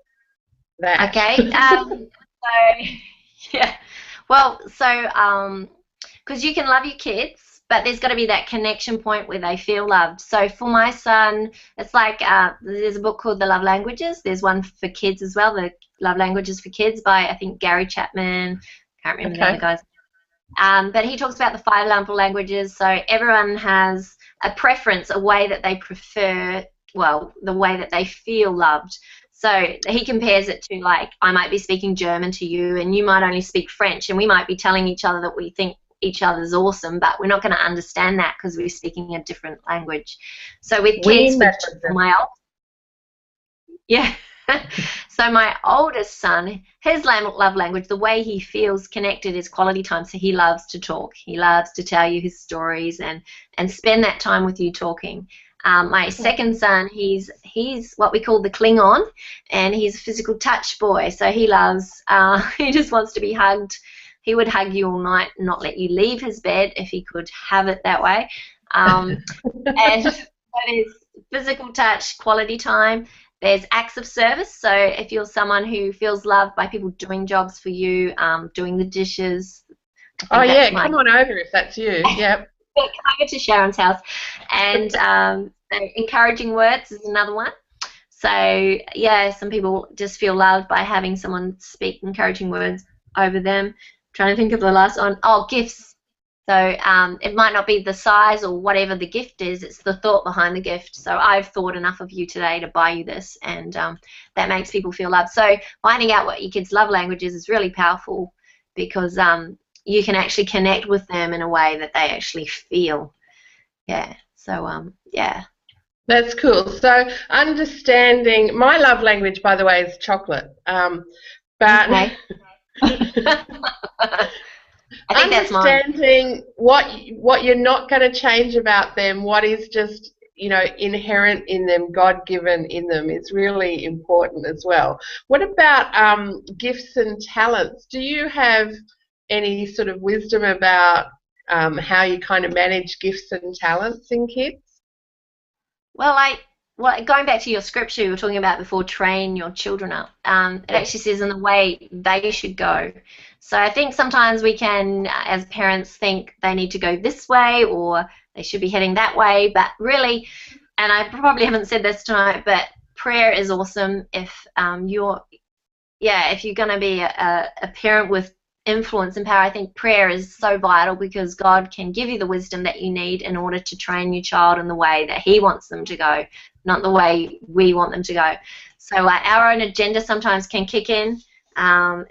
that? Okay. Because you can love your kids, but there's got to be that connection point where they feel loved. So for my son, it's like there's a book called The Love Languages. There's one for kids as well, The Love Languages for Kids by, I think, Gary Chapman. Can't remember the other guys. But he talks about the 5 love languages. So everyone has a preference, a way that they prefer well, the way that they feel loved. So he compares it to, like, I might be speaking German to you and you might only speak French, and we might be telling each other that we think each other's awesome, but we're not going to understand that because we're speaking a different language. So with kids, yeah. So my oldest son, his love language, the way he feels connected is quality time. So he loves to talk. He loves to tell you his stories and spend that time with you talking. My second son, he's what we call the Klingon, and he's a physical touch boy. So he loves, he just wants to be hugged. He would hug you all night and not let you leave his bed if he could have it that way. And that is physical touch, quality time. There's acts of service. So if you're someone who feels loved by people doing jobs for you, doing the dishes. Oh, yeah, come on over if that's you. Yep. Come over to Sharon's house. And so encouraging words is another one. So, yeah, some people just feel loved by having someone speak encouraging words over them. Trying to think of the last one. Oh, gifts. So it might not be the size or whatever the gift is, it's the thought behind the gift. So I've thought enough of you today to buy you this, and that makes people feel loved. So finding out what your kids' love language is really powerful, because you can actually connect with them in a way that they actually feel. Yeah, so yeah. That's cool. So understanding, my love language, by the way, is chocolate. But okay. I think that's mine. Understanding what you're not going to change about them, what is just, you know, inherent in them, God-given in them, is really important as well. What about gifts and talents? Do you have any sort of wisdom about how you kind of manage gifts and talents in kids? Well, going back to your scripture you were talking about before, train your children up. It actually says in the way they should go. So I think sometimes we can, as parents, think they need to go this way or they should be heading that way. But really, and I probably haven't said this tonight, but prayer is awesome. If if you're going to be a parent with influence and power, I think prayer is so vital, because God can give you the wisdom that you need in order to train your child in the way that He wants them to go, not the way we want them to go. So our own agenda sometimes can kick in.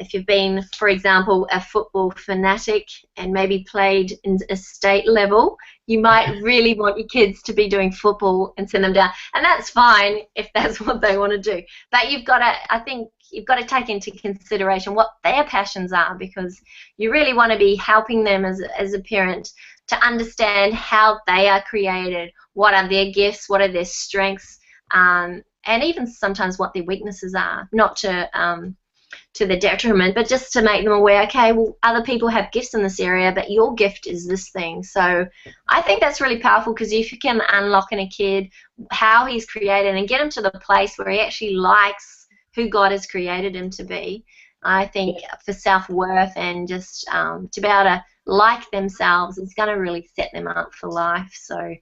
If you've been, for example, a football fanatic and maybe played in a state level, you might really want your kids to be doing football and send them down. And that's fine if that's what they want to do. But you've got to take into consideration what their passions are, because you really want to be helping them as a parent to understand how they are created, what are their gifts, what are their strengths, and even sometimes what their weaknesses are, not to the detriment, but just to make them aware, okay, well, other people have gifts in this area, but your gift is this thing. So I think that's really powerful, because if you can unlock in a kid how he's created and get him to the place where he actually likes who God has created him to be, I think for self-worth and just to be able to like themselves, it's going to really set them up for life. So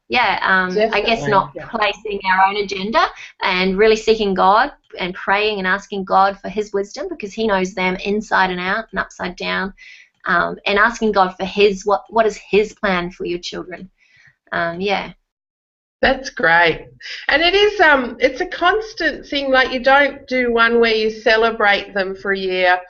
yeah, I guess not placing our own agenda and really seeking God and praying and asking God for His wisdom, because He knows them inside and out and upside down, and asking God for what is His plan for your children. Yeah. That's great. And it is it's a constant thing. Like, you don't do one where you celebrate them for a year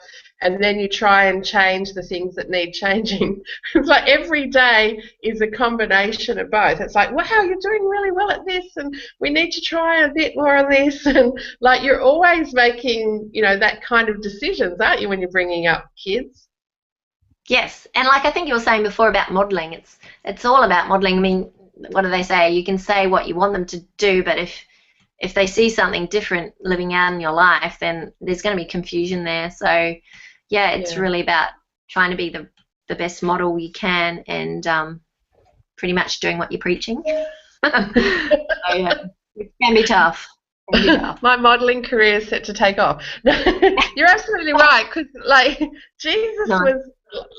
and then you try and change the things that need changing. It's like every day is a combination of both. It's like, wow, you're doing really well at this, and we need to try a bit more on this. And like, you're always making, you know, that kind of decisions, aren't you, when you're bringing up kids? Yes, and like I think you were saying before about modelling, it's all about modelling. I mean, what do they say? You can say what you want them to do, but if they see something different living out in your life, then there's going to be confusion there. So yeah, it's really about trying to be the best model you can, and pretty much doing what you're preaching. So, yeah, it can be tough. My modelling career is set to take off. You're absolutely right, because like Jesus was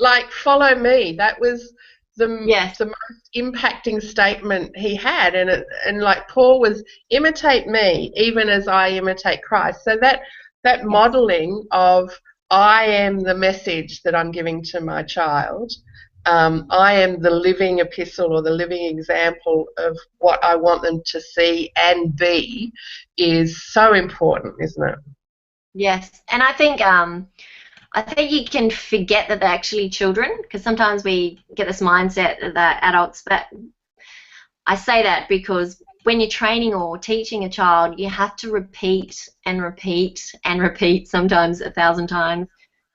like, follow me. That was the most impacting statement He had, and like Paul was, imitate me even as I imitate Christ. So that modelling of, I am the message that I'm giving to my child, I am the living epistle or the living example of what I want them to see and be is so important, isn't it? Yes, and I think you can forget that they're actually children, because sometimes we get this mindset that they're adults, but I say that because when you're training or teaching a child, you have to repeat and repeat and repeat, sometimes 1,000 times,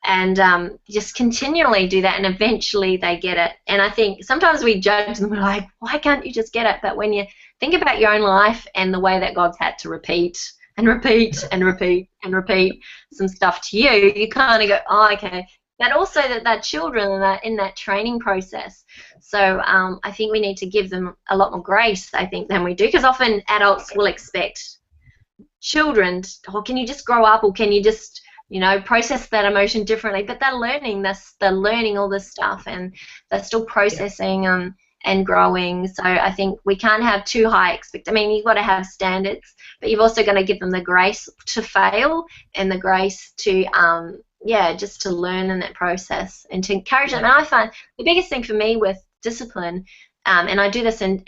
and just continually do that, and eventually they get it. And I think sometimes we judge them, we're like, why can't you just get it? But when you think about your own life and the way that God's had to repeat and repeat and repeat and repeat some stuff to you, you kind of go, oh, okay. But also that they're children and they're in that training process. So I think we need to give them a lot more grace, I think, than we do, because often adults will expect children, or can you just grow up, or can you just, process that emotion differently? But they're learning this, they're learning all this stuff, and they're still processing and growing. So I think we can't have too high expectations. I mean, you've got to have standards, but you've also got to give them the grace to fail and the grace to just to learn in that process and to encourage them. And I find the biggest thing for me with discipline, and I do this in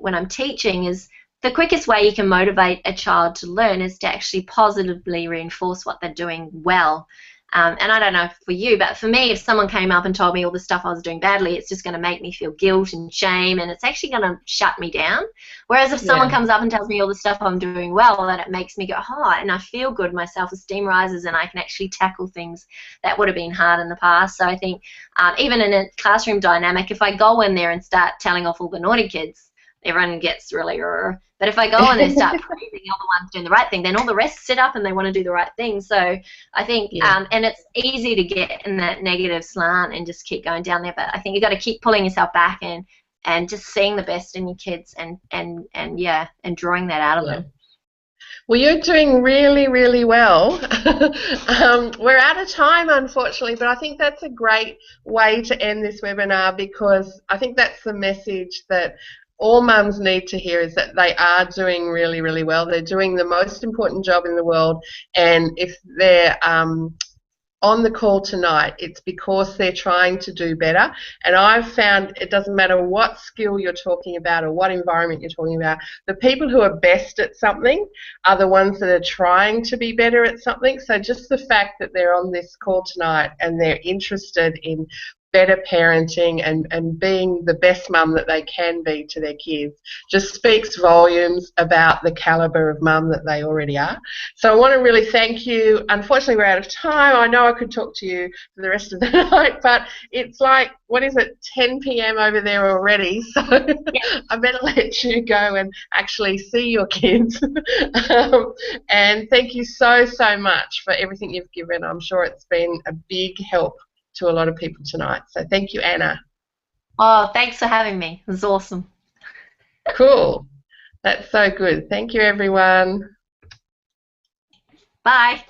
when I'm teaching, is the quickest way you can motivate a child to learn is to actually positively reinforce what they're doing well. And I don't know for you, but for me, if someone came up and told me all the stuff I was doing badly, it's just going to make me feel guilt and shame, and it's actually going to shut me down. Whereas if someone comes up and tells me all the stuff I'm doing well, then it makes me go, oh, and I feel good, my self-esteem rises, and I can actually tackle things that would have been hard in the past. So I think even in a classroom dynamic, if I go in there and start telling off all the naughty kids, everyone gets really but if I go in there and start praising all the ones doing the right thing, then all the rest sit up and they want to do the right thing. So I think, and it's easy to get in that negative slant and just keep going down there, but I think you've got to keep pulling yourself back and just seeing the best in your kids and drawing that out of them. Well, you're doing really, really well. We're out of time, unfortunately, but I think that's a great way to end this webinar, because I think that's the message that all mums need to hear, is that they are doing really, really well. They're doing the most important job in the world, and if they're on the call tonight, it's because they're trying to do better. And I've found it doesn't matter what skill you're talking about or what environment you're talking about, the people who are best at something are the ones that are trying to be better at something. So just the fact that they're on this call tonight and they're interested in better parenting and being the best mum that they can be to their kids just speaks volumes about the calibre of mum that they already are. So I want to really thank you. Unfortunately, we're out of time. I know I could talk to you for the rest of the night, but it's like, what is it, 10 p.m. over there already, so I better let you go and actually see your kids. And thank you so, so much for everything you've given. I'm sure it's been a big help to a lot of people tonight. So thank you, Anna. Oh, thanks for having me. It was awesome. Cool. That's so good. Thank you, everyone. Bye.